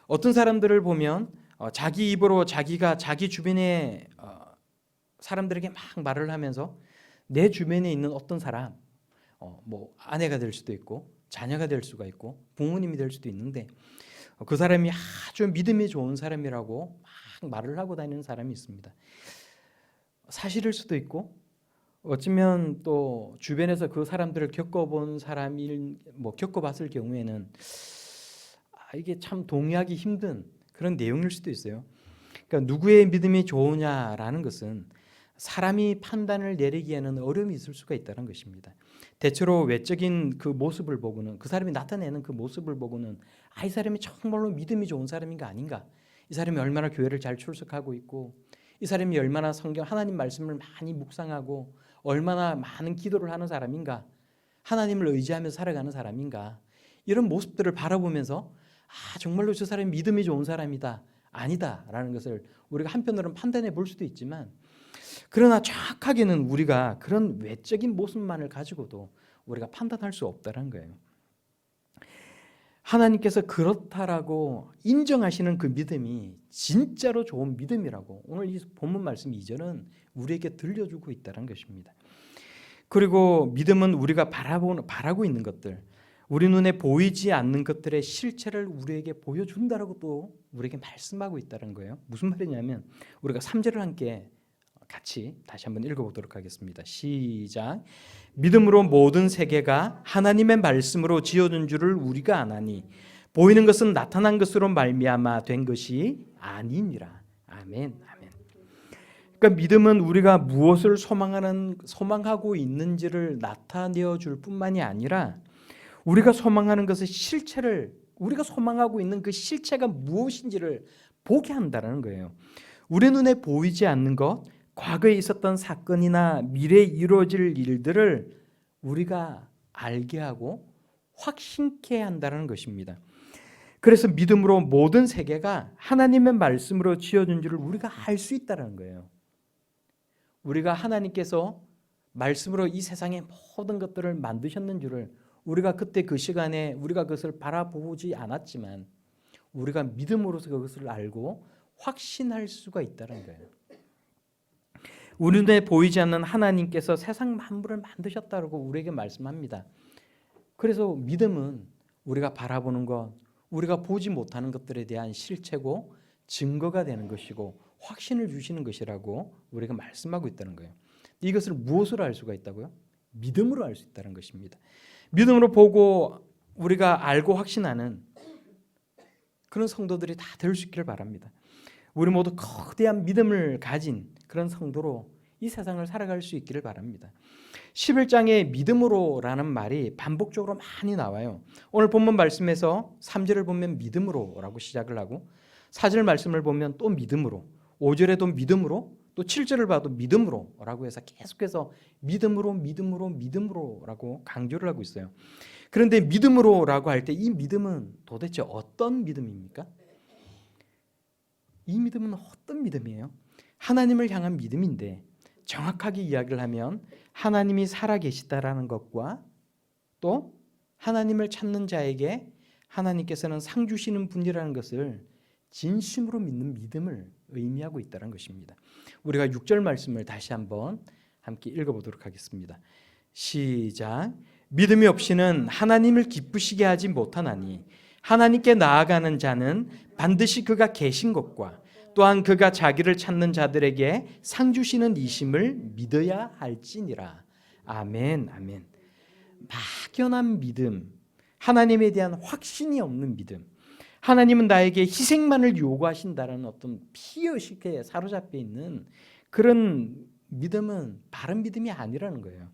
어떤 사람들을 보면 자기 입으로 자기가 자기 주변의 사람들에게 막 말을 하면서 내 주변에 있는 어떤 사람, 뭐 아내가 될 수도 있고 자녀가 될 수가 있고 부모님이 될 수도 있는데 그 사람이 아주 믿음이 좋은 사람이라고 막 말을 하고 다니는 사람이 있습니다. 사실일 수도 있고 어쩌면 또 주변에서 그 사람들을 겪어본 사람이 뭐 겪어봤을 경우에는 이게 참 동의하기 힘든 그런 내용일 수도 있어요. 그러니까 누구의 믿음이 좋으냐라는 것은 사람이 판단을 내리기에는 어려움이 있을 수가 있다는 것입니다. 대체로 외적인 그 모습을 보고는 그 사람이 나타내는 그 모습을 보고는 이 사람이 정말로 믿음이 좋은 사람인가 아닌가, 이 사람이 얼마나 교회를 잘 출석하고 있고 이 사람이 얼마나 성경 하나님 말씀을 많이 묵상하고 얼마나 많은 기도를 하는 사람인가, 하나님을 의지하며 살아가는 사람인가, 이런 모습들을 바라보면서 정말로 저 사람이 믿음이 좋은 사람이다 아니다 라는 것을 우리가 한편으로는 판단해 볼 수도 있지만, 그러나 정확하게는 우리가 그런 외적인 모습만을 가지고도 우리가 판단할 수 없다는 거예요. 하나님께서 그렇다라고 인정하시는 그 믿음이 진짜로 좋은 믿음이라고 오늘 이 본문 말씀 2절은 우리에게 들려주고 있다는 것입니다. 그리고 믿음은 우리가 바라고 있는 것들, 우리 눈에 보이지 않는 것들의 실체를 우리에게 보여준다라고 또 우리에게 말씀하고 있다는 거예요. 무슨 말이냐면 우리가 3절을 함께 같이 다시 한번 읽어보도록 하겠습니다. 시작. 믿음으로 모든 세계가 하나님의 말씀으로 지어진 줄을 우리가 아나니 보이는 것은 나타난 것으로 말미암아 된 것이 아니니라. 아멘. 아멘. 그러니까 믿음은 우리가 무엇을 소망하고 있는지를 나타내어 줄 뿐만이 아니라 우리가 소망하는 것의 실체를, 우리가 소망하고 있는 그 실체가 무엇인지를 보게 한다는 거예요. 우리 눈에 보이지 않는 것, 과거에 있었던 사건이나 미래에 이루어질 일들을 우리가 알게 하고 확신케 한다는 것입니다. 그래서 믿음으로 모든 세계가 하나님의 말씀으로 지어진 줄을 우리가 알 수 있다는 거예요. 우리가 하나님께서 말씀으로 이 세상의 모든 것들을 만드셨는 줄을 우리가 그때 그 시간에 우리가 그것을 바라보지 않았지만 우리가 믿음으로서 그것을 알고 확신할 수가 있다는 거예요. 우리 눈에 보이지 않는 하나님께서 세상 만물을 만드셨다고 우리에게 말씀합니다. 그래서 믿음은 우리가 바라보는 것, 우리가 보지 못하는 것들에 대한 실체고 증거가 되는 것이고 확신을 주시는 것이라고 우리가 말씀하고 있다는 거예요. 이것을 무엇으로 알 수가 있다고요? 믿음으로 알 수 있다는 것입니다. 믿음으로 보고 우리가 알고 확신하는 그런 성도들이 다 될 수 있기를 바랍니다. 우리 모두 거대한 믿음을 가진 그런 성도로 이 세상을 살아갈 수 있기를 바랍니다. 11장에 믿음으로라는 말이 반복적으로 많이 나와요. 오늘 본문 말씀에서 3절을 보면 믿음으로라고 시작을 하고 4절 말씀을 보면 또 믿음으로, 5절에도 믿음으로, 또 7절을 봐도 믿음으로라고 해서 계속해서 믿음으로라고 강조를 하고 있어요. 그런데 믿음으로라고 할 때 이 믿음은 도대체 어떤 믿음입니까? 이 믿음은 어떤 믿음이에요? 하나님을 향한 믿음인데 정확하게 이야기를 하면 하나님이 살아계시다라는 것과 또 하나님을 찾는 자에게 하나님께서는 상 주시는 분이라는 것을 진심으로 믿는 믿음을 의미하고 있다는 것입니다. 우리가 6절 말씀을 다시 한번 함께 읽어보도록 하겠습니다. 시작. 믿음이 없이는 하나님을 기쁘시게 하지 못하나니 하나님께 나아가는 자는 반드시 그가 계신 것과 또한 그가 자기를 찾는 자들에게 상 주시는 이심을 믿어야 할지니라. 아멘. 아멘. 막연한 믿음, 하나님에 대한 확신이 없는 믿음, 하나님은 나에게 희생만을 요구하신다는 어떤 피의식에 사로잡혀 있는 그런 믿음은 바른 믿음이 아니라는 거예요.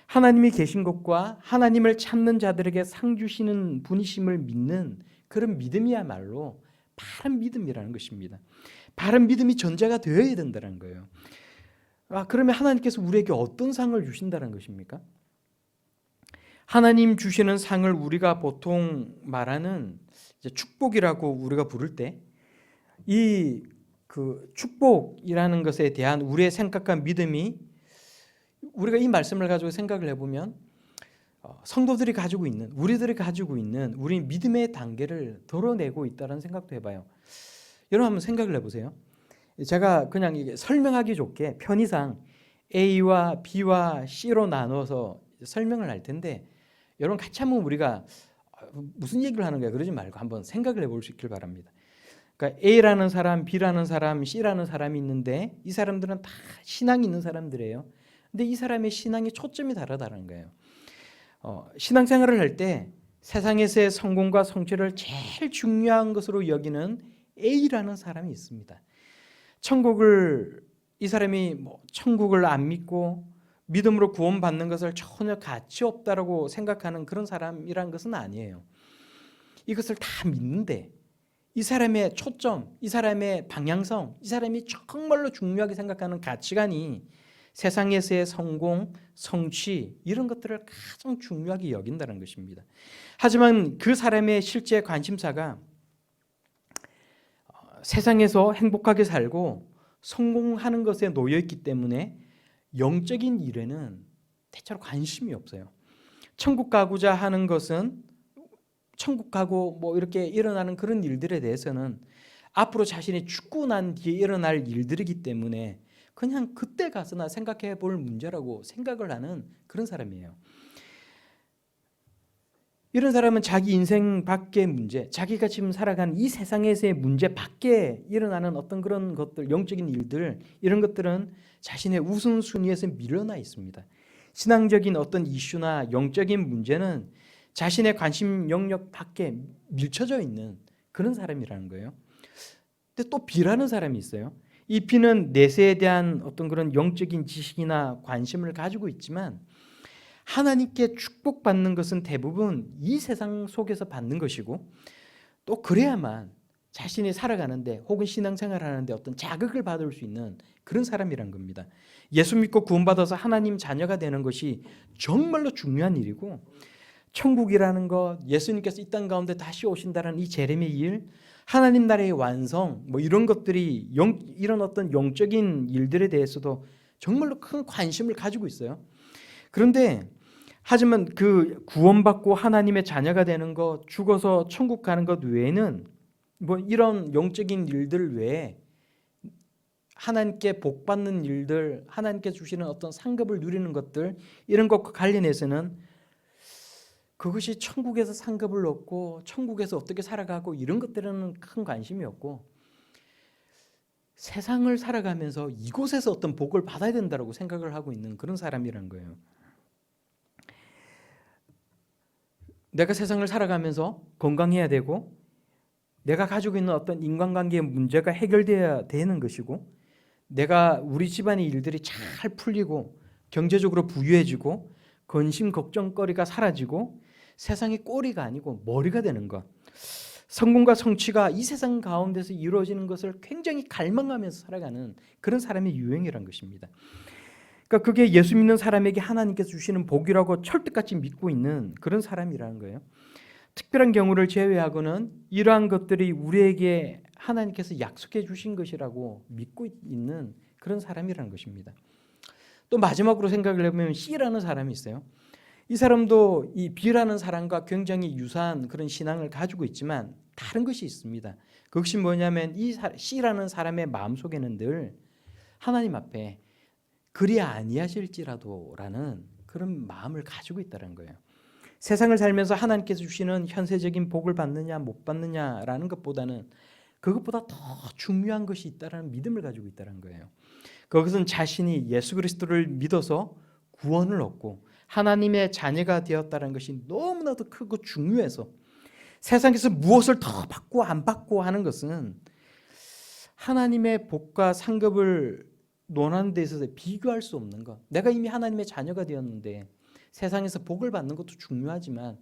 하나님이 계신 것과 하나님을 찾는 자들에게 상 주시는 분이심을 믿는 그런 믿음이야말로 바른 믿음이라는 것입니다. 바른 믿음이 전제가 되어야 된다는 거예요. 그러면 하나님께서 우리에게 어떤 상을 주신다는 것입니까? 하나님 주시는 상을 우리가 보통 말하는 축복이라고 우리가 부를 때 이 축복이라는 것에 대한 우리의 생각과 믿음이, 우리가 이 말씀을 가지고 생각을 해보면 성도들이 가지고 있는, 우리들이 가지고 있는 우리 믿음의 단계를 덜어내고 있다는 생각도 해봐요. 여러분 한번 생각을 해보세요. 제가 그냥 이게 설명하기 좋게 편의상 A와 B와 C로 나눠서 설명을 할 텐데 여러분 같이 한번 우리가 무슨 얘기를 하는 거야 그러지 말고 한번 생각을 해볼 수 있길 바랍니다. 그러니까 A라는 사람, B라는 사람, C라는 사람이 있는데 이 사람들은 다 신앙이 있는 사람들이에요. 근데 이 사람의 신앙의 초점이 다르다는 거예요. 신앙생활을 할 때 세상에서의 성공과 성취를 제일 중요한 것으로 여기는 A라는 사람이 있습니다. 이 사람이 천국을 안 믿고 믿음으로 구원받는 것을 전혀 가치 없다라고 생각하는 그런 사람이란 것은 아니에요. 이것을 다 믿는데 이 사람의 초점, 이 사람의 방향성, 이 사람이 정말로 중요하게 생각하는 가치관이 세상에서의 성공, 성취 이런 것들을 가장 중요하게 여긴다는 것입니다. 하지만 그 사람의 실제 관심사가 세상에서 행복하게 살고 성공하는 것에 놓여 있기 때문에 영적인 일에는 대체로 관심이 없어요. 천국 가고자 하는 것은 천국 가고 이렇게 일어나는 그런 일들에 대해서는 앞으로 자신이 죽고 난 뒤에 일어날 일들이기 때문에 그냥 그때 가서나 생각해 볼 문제라고 생각을 하는 그런 사람이에요. 이런 사람은 자기 인생 밖의 문제, 자기가 지금 살아가는 이 세상에서의 문제 밖에 일어나는 어떤 그런 것들, 영적인 일들 이런 것들은 자신의 우선순위에서 밀려나 있습니다. 신앙적인 어떤 이슈나 영적인 문제는 자신의 관심 영역 밖에 밀쳐져 있는 그런 사람이라는 거예요. 근데 또 B라는 사람이 있어요. 이 B는 내세에 대한 어떤 그런 영적인 지식이나 관심을 가지고 있지만 하나님께 축복받는 것은 대부분 이 세상 속에서 받는 것이고 또 그래야만 자신이 살아가는데 혹은 신앙생활하는데 어떤 자극을 받을 수 있는 그런 사람이란 겁니다. 예수 믿고 구원받아서 하나님 자녀가 되는 것이 정말로 중요한 일이고 천국이라는 것, 예수님께서 이 땅 가운데 다시 오신다는 이 재림의 일, 하나님 나라의 완성 이런 것들이 이런 어떤 영적인 일들에 대해서도 정말로 큰 관심을 가지고 있어요. 그런데 하지만 그 구원받고 하나님의 자녀가 되는 것, 죽어서 천국 가는 것 외에는 이런 영적인 일들 외에 하나님께 복 받는 일들, 하나님께 주시는 어떤 상급을 누리는 것들 이런 것과 관련해서는 그것이 천국에서 상급을 얻고 천국에서 어떻게 살아가고 이런 것들에는 큰 관심이 없고 세상을 살아가면서 이곳에서 어떤 복을 받아야 된다고 생각을 하고 있는 그런 사람이란 거예요. 내가 세상을 살아가면서 건강해야 되고 내가 가지고 있는 어떤 인간관계의 문제가 해결돼야 되는 것이고 내가 우리 집안의 일들이 잘 풀리고 경제적으로 부유해지고 근심 걱정거리가 사라지고 세상이 꼬리가 아니고 머리가 되는 것, 성공과 성취가 이 세상 가운데서 이루어지는 것을 굉장히 갈망하면서 살아가는 그런 사람의 유형이란 것입니다. 그러니까 그게 예수 믿는 사람에게 하나님께서 주시는 복이라고 철떡같이 믿고 있는 그런 사람이라는 거예요. 특별한 경우를 제외하고는 이러한 것들이 우리에게 하나님께서 약속해 주신 것이라고 믿고 있는 그런 사람이라는 것입니다. 또 마지막으로 생각을 해보면 C라는 사람이 있어요. 이 사람도 이 B라는 사람과 굉장히 유사한 그런 신앙을 가지고 있지만 다른 것이 있습니다. 그것이 뭐냐면 이 C라는 사람의 마음속에는 늘 하나님 앞에 그리 아니하실지라도라는 그런 마음을 가지고 있다는 거예요. 세상을 살면서 하나님께서 주시는 현세적인 복을 받느냐 못 받느냐라는 것보다는 그것보다 더 중요한 것이 있다는 믿음을 가지고 있다는 거예요. 그것은 자신이 예수 그리스도를 믿어서 구원을 얻고 하나님의 자녀가 되었다는 것이 너무나도 크고 중요해서 세상에서 무엇을 더 받고 안 받고 하는 것은 하나님의 복과 상급을 논하는 데 있어서 비교할 수 없는 것. 내가 이미 하나님의 자녀가 되었는데 세상에서 복을 받는 것도 중요하지만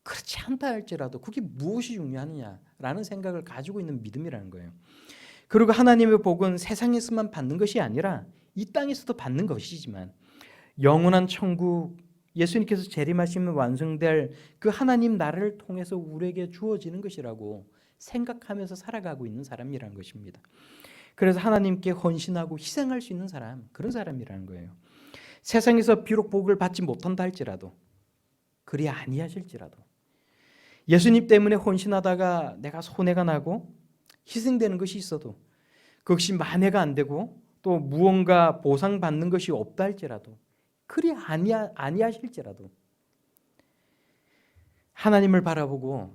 그렇지 않다 할지라도 그게 무엇이 중요하느냐라는 생각을 가지고 있는 믿음이라는 거예요. 그리고 하나님의 복은 세상에서만 받는 것이 아니라 이 땅에서도 받는 것이지만 영원한 천국, 예수님께서 재림하시면 완성될 그 하나님 나라를 통해서 우리에게 주어지는 것이라고 생각하면서 살아가고 있는 사람이라는 것입니다. 그래서 하나님께 헌신하고 희생할 수 있는 사람, 그런 사람이라는 거예요. 세상에서 비록 복을 받지 못한다 할지라도 그리 아니하실지라도 예수님 때문에 헌신하다가 내가 손해가 나고 희생되는 것이 있어도 그것이 만회가 안 되고 또 무언가 보상받는 것이 없다 할지라도 그리 아니하실지라도 하나님을 바라보고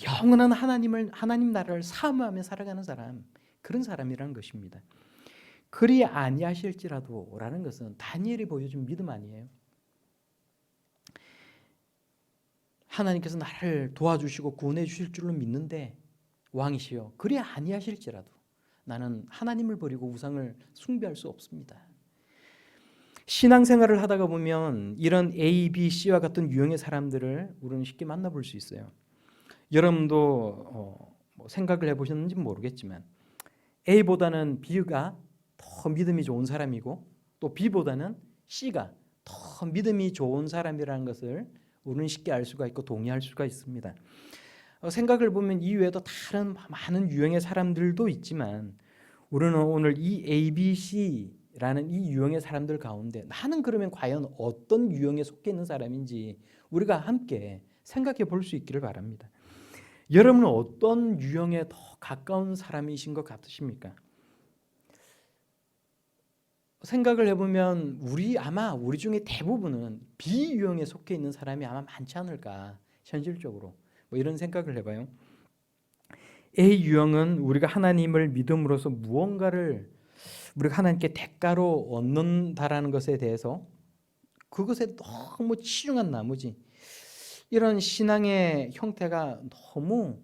영원한 하나님 나라를 사모하며 살아가는 사람, 그런 사람이라는 것입니다. 그리 아니하실지라도라는 것은 다니엘이 보여준 믿음 아니에요. 하나님께서 나를 도와주시고 구원해 주실 줄로 믿는데 왕이시여 그리 아니하실지라도 나는 하나님을 버리고 우상을 숭배할 수 없습니다. 신앙생활을 하다가 보면 이런 A, B, C와 같은 유형의 사람들을 우리는 쉽게 만나볼 수 있어요. 여러분도 생각을 해보셨는지 모르겠지만 A보다는 B가 더 믿음이 좋은 사람이고 또 B보다는 C가 더 믿음이 좋은 사람이라는 것을 우리는 쉽게 알 수가 있고 동의할 수가 있습니다. 생각을 보면 이 외에도 다른 많은 유형의 사람들도 있지만 우리는 오늘 이 A, B, C라는 이 유형의 사람들 가운데 나는 그러면 과연 어떤 유형에 속해 있는 사람인지 우리가 함께 생각해 볼 수 있기를 바랍니다. 여러분은 어떤 유형에 더 가까운 사람이신 것 같으십니까? 생각을 해보면 아마 우리 중에 대부분은 B 유형에 속해 있는 사람이 아마 많지 않을까 현실적으로 이런 생각을 해봐요. A 유형은 우리가 하나님을 믿음으로써 무언가를 우리가 하나님께 대가로 얻는다라는 것에 대해서 그것에 너무 치중한 나머지 이런 신앙의 형태가 너무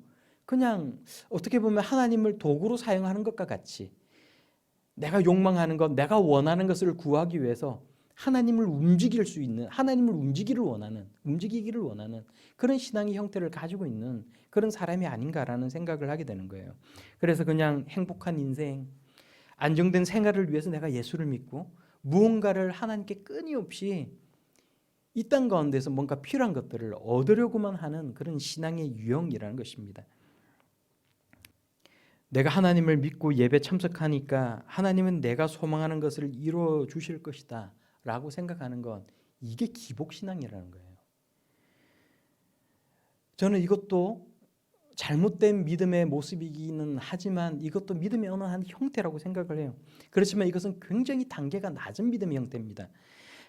그냥 어떻게 보면 하나님을 도구로 사용하는 것과 같이 내가 욕망하는 것, 내가 원하는 것을 구하기 위해서 하나님을 움직이기를 원하는 그런 신앙의 형태를 가지고 있는 그런 사람이 아닌가라는 생각을 하게 되는 거예요. 그래서 그냥 행복한 인생, 안정된 생활을 위해서 내가 예수를 믿고 무언가를 하나님께 끊임없이 이 땅 가운데서 뭔가 필요한 것들을 얻으려고만 하는 그런 신앙의 유형이라는 것입니다. 내가 하나님을 믿고 예배 참석하니까 하나님은 내가 소망하는 것을 이루어 주실 것이다 라고 생각하는 건 이게 기복신앙이라는 거예요. 저는 이것도 잘못된 믿음의 모습이기는 하지만 이것도 믿음의 어느 한 형태라고 생각을 해요. 그렇지만 이것은 굉장히 단계가 낮은 믿음의 형태입니다.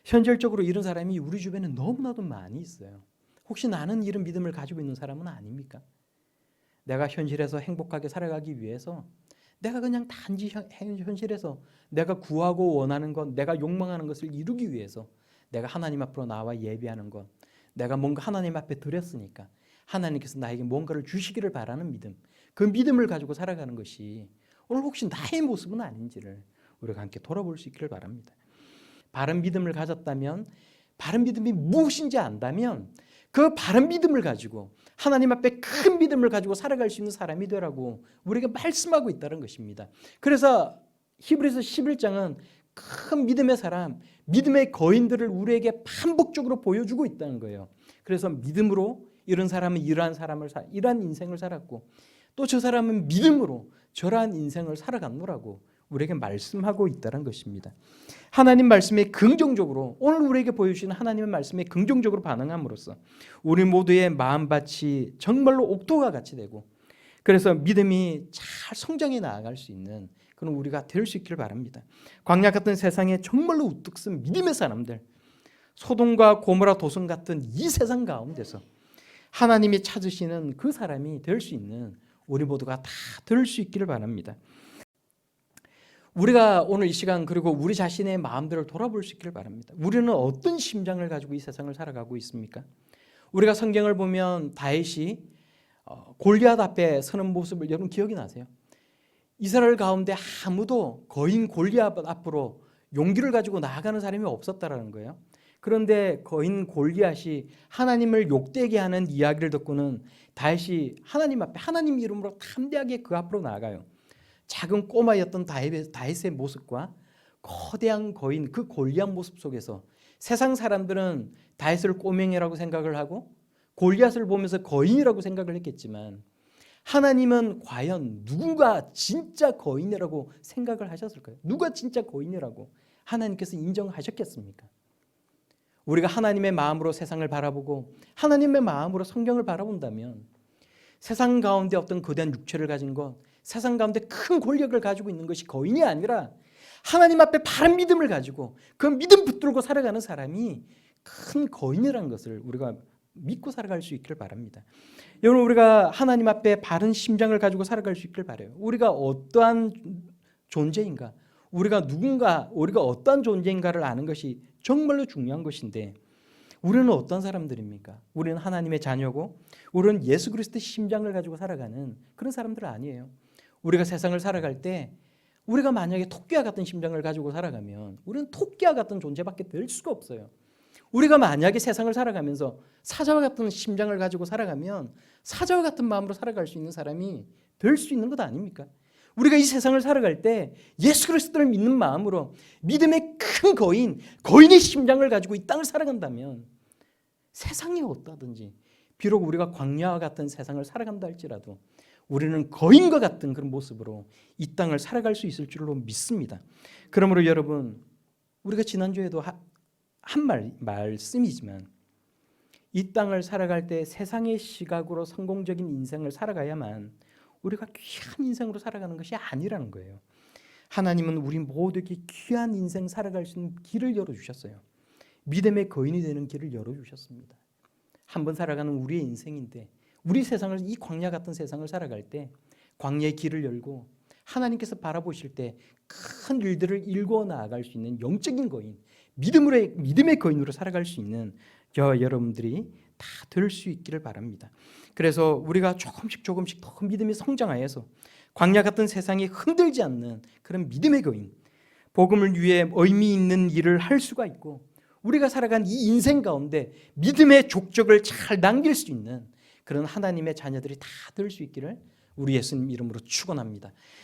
현실적으로 이런 사람이 우리 주변에 너무나도 많이 있어요. 혹시 나는 이런 믿음을 가지고 있는 사람은 아닙니까? 내가 현실에서 행복하게 살아가기 위해서 내가 그냥 단지 현실에서 내가 구하고 원하는 것, 내가 욕망하는 것을 이루기 위해서 내가 하나님 앞으로 나와 예배하는 것, 내가 뭔가 하나님 앞에 드렸으니까 하나님께서 나에게 뭔가를 주시기를 바라는 믿음, 그 믿음을 가지고 살아가는 것이 오늘 혹시 나의 모습은 아닌지를 우리가 함께 돌아볼 수 있기를 바랍니다. 바른 믿음을 가졌다면, 바른 믿음이 무엇인지 안다면 그 바른 믿음을 가지고 하나님 앞에 큰 믿음을 가지고 살아갈 수 있는 사람이 되라고 우리에게 말씀하고 있다는 것입니다. 그래서 히브리서 11장은 큰 믿음의 사람, 믿음의 거인들을 우리에게 반복적으로 보여주고 있다는 거예요. 그래서 믿음으로 이런 사람은 이러한 인생을 살았고 또 저 사람은 믿음으로 저러한 인생을 살아갔노라고 우리에게 말씀하고 있다는 것입니다. 하나님 말씀에 긍정적으로 오늘 우리에게 보여주시는 하나님의 말씀에 긍정적으로 반응함으로써 우리 모두의 마음밭이 정말로 옥토가 같이 되고 그래서 믿음이 잘 성장해 나아갈 수 있는 그런 우리가 될 수 있기를 바랍니다. 광야 같은 세상에 정말로 우뚝 쓴 믿음의 사람들, 소돔과 고모라 도성 같은 이 세상 가운데서 하나님이 찾으시는 그 사람이 될 수 있는 우리 모두가 다 될 수 있기를 바랍니다. 우리가 오늘 이 시간 그리고 우리 자신의 마음들을 돌아볼 수 있기를 바랍니다. 우리는 어떤 심장을 가지고 이 세상을 살아가고 있습니까? 우리가 성경을 보면 다윗이 골리앗 앞에 서는 모습을 여러분 기억이 나세요? 이스라엘 가운데 아무도 거인 골리앗 앞으로 용기를 가지고 나아가는 사람이 없었다라는 거예요. 그런데 거인 골리앗이 하나님을 욕되게 하는 이야기를 듣고는 다윗이 하나님 앞에 하나님 이름으로 담대하게 그 앞으로 나아가요. 작은 꼬마였던 다윗의 모습과 거대한 거인 그 골리앗 모습 속에서 세상 사람들은 다윗을 꼬맹이라고 생각을 하고 골리앗을 보면서 거인이라고 생각을 했겠지만 하나님은 과연 누가 진짜 거인이라고 생각을 하셨을까요? 누가 진짜 거인이라고 하나님께서 인정하셨겠습니까? 우리가 하나님의 마음으로 세상을 바라보고 하나님의 마음으로 성경을 바라본다면 세상 가운데 어떤 거대한 육체를 가진 것, 세상 가운데 큰 권력을 가지고 있는 것이 거인이 아니라 하나님 앞에 바른 믿음을 가지고 그 믿음 붙들고 살아가는 사람이 큰 거인이라는 것을 우리가 믿고 살아갈 수 있기를 바랍니다. 여러분, 우리가 하나님 앞에 바른 심장을 가지고 살아갈 수 있기를 바라요. 우리가 어떠한 존재인가, 우리가 누군가, 우리가 어떠한 존재인가를 아는 것이 정말로 중요한 것인데 우리는 어떤 사람들입니까? 우리는 하나님의 자녀고 우리는 예수 그리스도의 심장을 가지고 살아가는 그런 사람들 아니에요. 우리가 세상을 살아갈 때 우리가 만약에 토끼와 같은 심장을 가지고 살아가면 우리는 토끼와 같은 존재밖에 될 수가 없어요. 우리가 만약에 세상을 살아가면서 사자와 같은 심장을 가지고 살아가면 사자와 같은 마음으로 살아갈 수 있는 사람이 될 수 있는 것 아닙니까? 우리가 이 세상을 살아갈 때 예수 그리스도를 믿는 마음으로 믿음의 큰 거인의 심장을 가지고 이 땅을 살아간다면 세상이 어떠하든지, 비록 우리가 광야와 같은 세상을 살아간다 할지라도 우리는 거인과 같은 그런 모습으로 이 땅을 살아갈 수 있을 줄로 믿습니다. 그러므로 여러분, 우리가 지난주에도 한 말씀이지만 이 땅을 살아갈 때 세상의 시각으로 성공적인 인생을 살아가야만 우리가 귀한 인생으로 살아가는 것이 아니라는 거예요. 하나님은 우리 모두에게 귀한 인생 살아갈 수 있는 길을 열어주셨어요. 믿음의 거인이 되는 길을 열어주셨습니다. 한번 살아가는 우리의 인생인데 우리 세상을, 이 광야 같은 세상을 살아갈 때 광야의 길을 열고 하나님께서 바라보실 때 큰 일들을 일궈 나아갈 수 있는 영적인 거인, 믿음의 거인으로 살아갈 수 있는 여러분들이 다 될 수 있기를 바랍니다. 그래서 우리가 조금씩 더 믿음이 성장하여서 광야 같은 세상이 흔들지 않는 그런 믿음의 거인, 복음을 위해 의미 있는 일을 할 수가 있고 우리가 살아간 이 인생 가운데 믿음의 족적을 잘 남길 수 있는 그런 하나님의 자녀들이 다 될 수 있기를 우리 예수님 이름으로 축원합니다.